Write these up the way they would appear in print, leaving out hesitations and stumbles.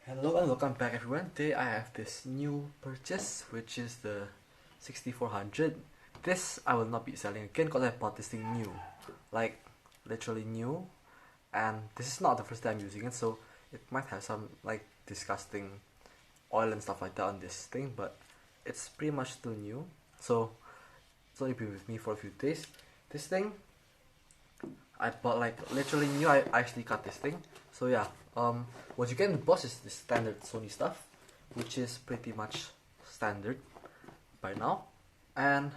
Hello and welcome back everyone. Today I have this new purchase, which is the 6400. This I will not be selling again because I bought this thing new, like literally new, and this is not the first time using it, so it might have some like disgusting oil and stuff like that on this thing, but it's pretty much still new. So it's only been with me for a few days. This thing I bought like literally new. I actually cut this thing. So yeah, what you get in the box is the standard Sony stuff, which is pretty much standard by now. And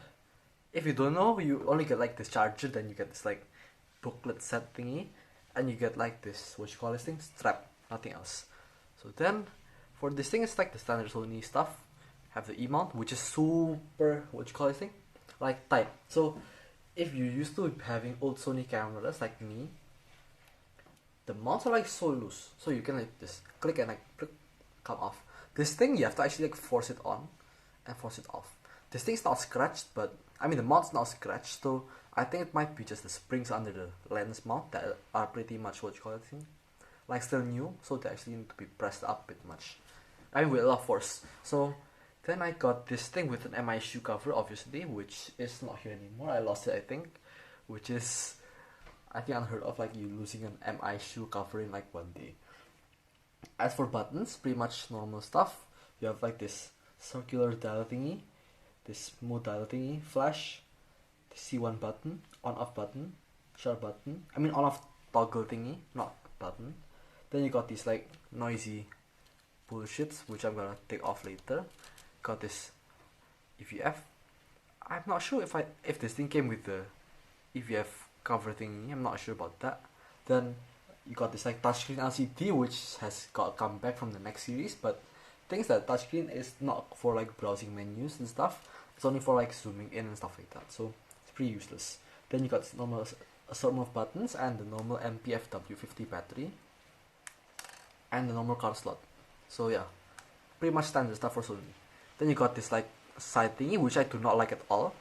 if you don't know, you only get like this charger, then you get this like booklet set thingy, and you get like this, what you call this thing, strap, nothing else. So then for this thing, it's like the standard Sony stuff. Have the E-mount, which is super, what you call this thing, like tight. So if you're used to having old Sony cameras like me, the mounts are like so loose, so you can like just click and like come off. This thing you have to actually like force it on and force it off. This thing's not scratched, but I mean the mount's not scratched, so I think it might be just the springs under the lens mount that are pretty much, what you call it thing, like still new, so they actually need to be pressed up a bit much. I mean with a lot of force. So then I got this thing with an MI shoe cover, obviously, which is not here anymore. I lost it, I think, which is, I think, unheard of, like you losing an MI shoe cover in like one day. As for buttons, pretty much normal stuff. You have like this circular dial thingy, this smooth dial thingy, flash, the C1 button, on-off button, share button. I mean on-off toggle thingy, not button. Then you got these like noisy bullshits, which I'm gonna take off later. Got this EVF. I'm not sure if this thing came with the EVF cover thingy. I'm not sure about that. Then you got this like touchscreen LCD, which has got come back from the next series, but things that touchscreen is not for like browsing menus and stuff. It's only for like zooming in and stuff like that. So it's pretty useless. Then you got normal assortment of buttons and the normal MPF W50 battery and the normal card slot. So yeah, pretty much standard stuff for Sony. Then you got this like side thingy, which I do not like at all,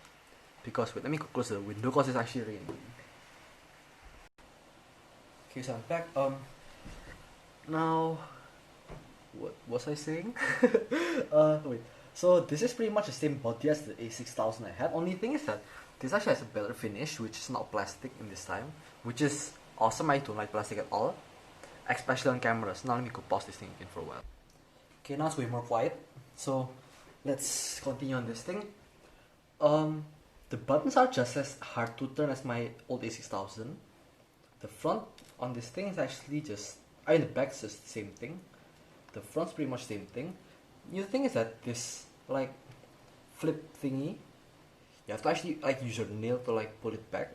because wait, let me close the window because it's actually raining. Okay, so I'm back. Now, what was I saying? Wait. So this is pretty much the same body as the a6000 I had. Only thing is that this actually has a better finish, which is not plastic in this time, which is awesome. I don't like plastic at all, especially on cameras. Now let me go pause this thing again for a while. Okay, now it's way more quiet. So let's continue on this thing. The buttons are just as hard to turn as my old a6000. The front on this thing is actually just, I mean the back is just the same thing. The front's pretty much the same thing. New thing is that this like flip thingy, you have to actually like use your nail to like pull it back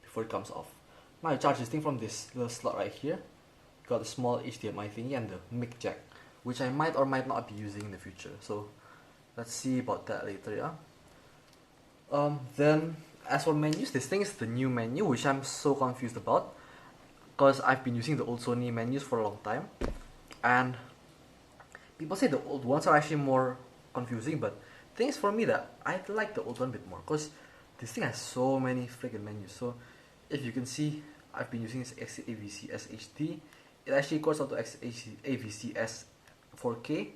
before it comes off. Now you charge this thing from this little slot right here. You got a small HDMI thingy and the mic jack, which I might or might not be using in the future. So let's see about that later, yeah. Then as for menus, this thing is the new menu, which I'm so confused about, because I've been using the old Sony menus for a long time, and people say the old ones are actually more confusing, but the thing is for me that I like the old one a bit more, because this thing has so many freaking menus. So if you can see, I've been using this AVCS HD. It actually goes out to AVCS 4K,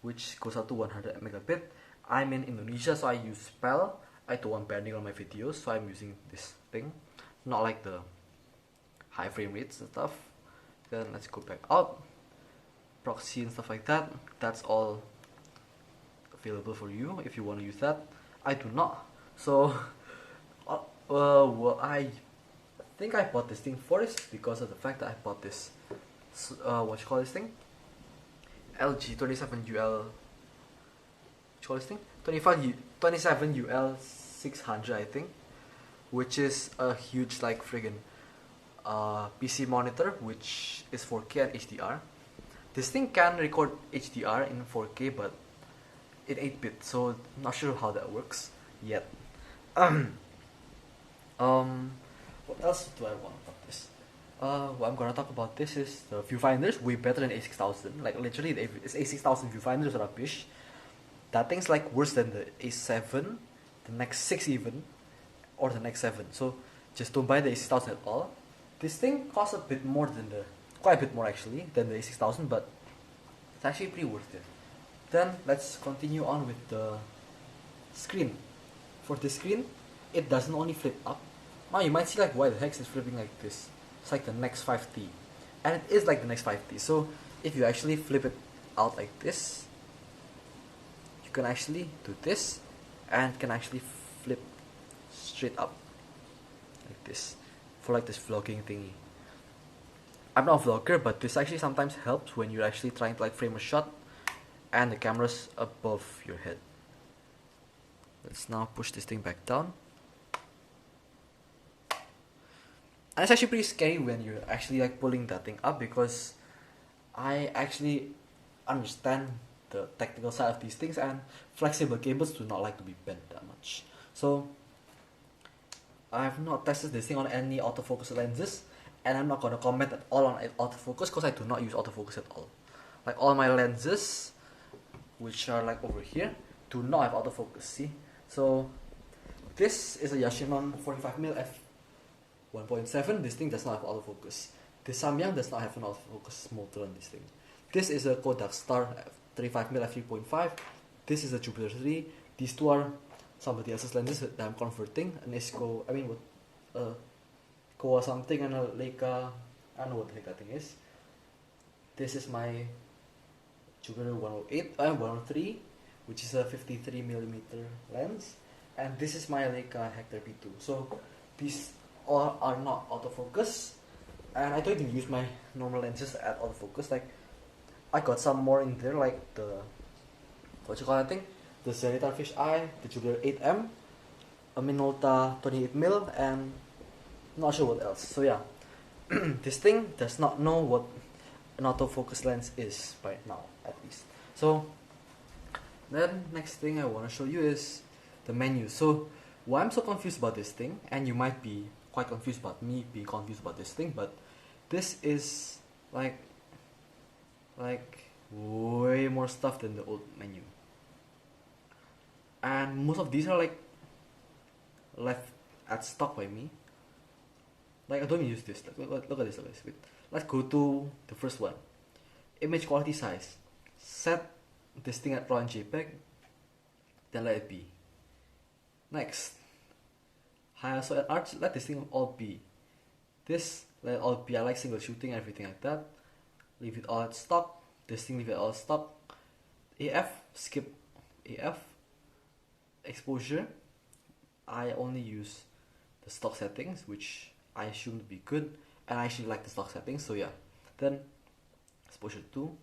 which goes out to 100 megabit. I'm in Indonesia, so I use Spell. I don't want banding on my videos, so I'm using this thing, not like the high frame rates and stuff. Then let's go back out, proxy and stuff like that. That's all available for you if you want to use that. I do not. So what I think I bought this thing for is because of the fact that I bought this what you call this thing, LG 27UL, what you call this thing, 27UL 600, I think, which is a huge like friggin PC monitor, which is 4K and HDR. This thing can record HDR in 4K, but in 8-bit, so not sure how that works yet. What else do I want about this? What I'm gonna talk about this is the viewfinders, way better than a6000. Like literally, this a6000 viewfinder is rubbish. That thing's like worse than the a7, the Nex 6 even, or the Nex 7. So just don't buy the a6000 at all. This thing costs a bit more than quite a bit more actually than the a6000, but It's actually pretty worth it. Then let's continue on with the screen. For the screen, it doesn't only flip up. Now you might see like, why the heck is it flipping like this? It's like the Nex 5T, and it is like the Nex 5T. So if you actually flip it out like this, you can actually do this, and can actually flip straight up like this for like this vlogging thingy. I'm not a vlogger, but this actually sometimes helps when you're actually trying to like frame a shot and the camera's above your head. Let's now push this thing back down. And it's actually pretty scary when you're actually like pulling that thing up, because I actually understand the technical side of these things, and flexible cables do not like to be bent that much. So I have not tested this thing on any autofocus lenses, and I'm not gonna comment at all on autofocus because I do not use autofocus at all. Like all my lenses, which are like over here, do not have autofocus. See, so this is a Yashinon 45mm f1.7. This thing does not have autofocus. This Samyang does not have an autofocus motor on this thing. This is a Kodak Star 35mm f3.5. This is a Jupiter 3. These two are somebody else's lenses that I'm converting. An ISCO, I mean, what, Kowa something, and a Leica, I don't know what the heck that thing is. This is my Jupiter 103, which is a 53mm lens, and this is my Leica Hector P2. So these all are not autofocus, and I don't even use my normal lenses at autofocus. Like I got some more in there, like the what you call that thing, the Zenithal Fisheye, the Jupiter 8M, a Minolta 28mm, and not sure what else. So yeah, this thing does not know what an autofocus lens is right now, at least. So then next thing I want to show you is the menu. So why I'm so confused about this thing, and you might be quite confused about me being confused about this thing, but this is like way more stuff than the old menu, and most of these are like left at stock by me. Like I don't even use this. Look at this. Wait. Let's go to the first one. Image quality size. Set this thing at RAW and JPEG. Then let it be. Next. High ISO and arch. Let this thing all be. This let it all be. I like single shooting and everything like that. Leave it all at stock. This thing leave it all stock. AF. Skip AF. Exposure. I only use the stock settings, which I assume to be good, and I actually like the stock settings, so yeah. Then exposure 2,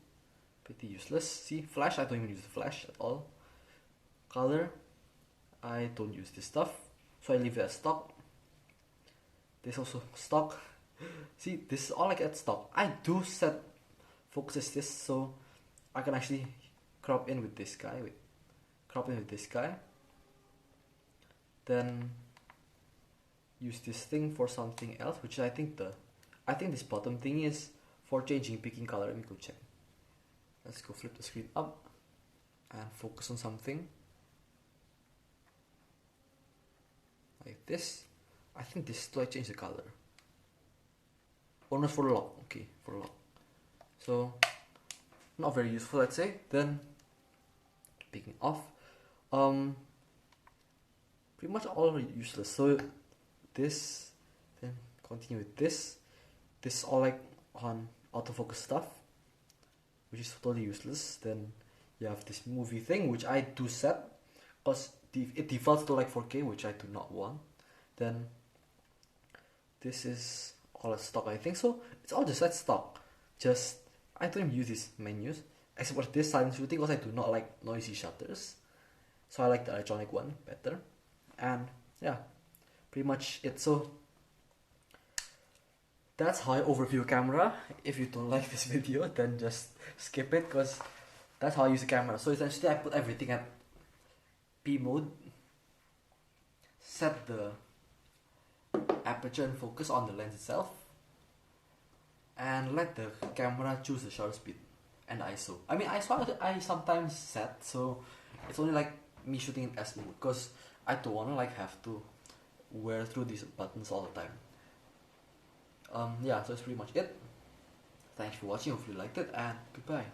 pretty useless. See, flash, I don't even use the flash at all. Color, I don't use this stuff, so I leave it as stock. This also stock. See, this is all like at stock. I do set focus assist, so I can actually crop in with this guy. Then use this thing for something else, which I think this bottom thing is for changing picking color. Let me go check. Let's go flip the screen up and focus on something like this. I think this is to change the color. Or not, for lock. Okay, for lock. So not very useful, let's say. Then picking off. Pretty much all useless. So this, then continue with this. This is all like on autofocus stuff, which is totally useless. Then you have this movie thing, which I do set because it defaults to like 4K, which I do not want. Then this is all at stock, I think. So it's all just at stock. Just I don't even use these menus except for this silent shooting because I do not like noisy shutters. So I like the electronic one better. And yeah, pretty much it. So that's how I overview a camera. If you don't like this video, then just skip it, because that's how I use the camera. So essentially I put everything at P mode, set the aperture and focus on the lens itself, and let the camera choose the shutter speed and ISO. I mean ISO I sometimes set, so it's only like me shooting in S mode, because I don't wanna like have to wear through these buttons all the time. Yeah, so that's pretty much it. Thanks for watching, hopefully you liked it, and goodbye.